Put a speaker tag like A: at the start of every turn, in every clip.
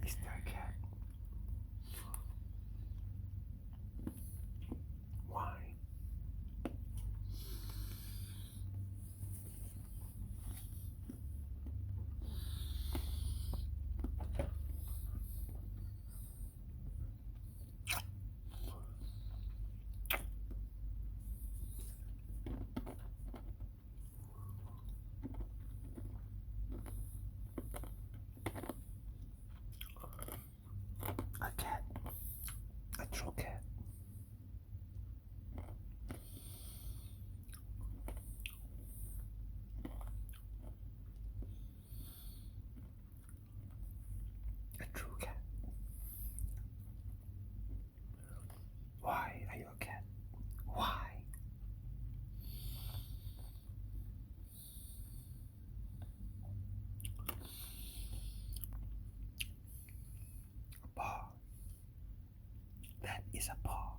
A: Is there a cat? Why? A cat. A true cat. A true cat. Why are you a cat? Why? A paw. That is a paw.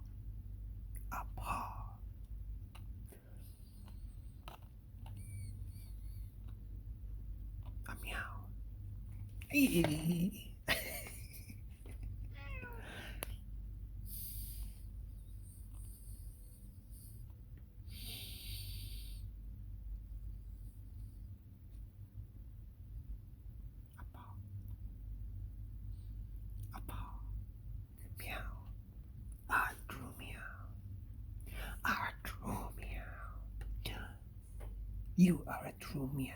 A: A paw. A meow. A paw. A paw. Meow. A true meow. A true meow. You are a true meow.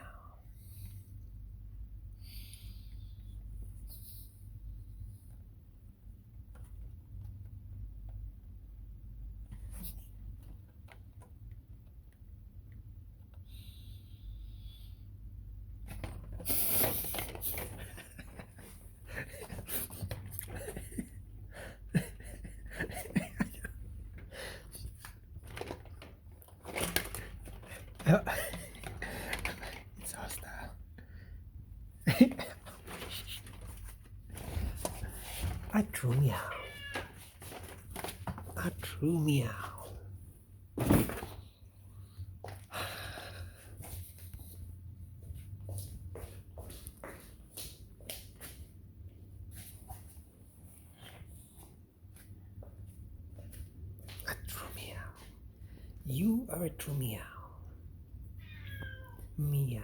A: It's hostile. A true meow. A true meow. A true meow. You are a true meow. Meow.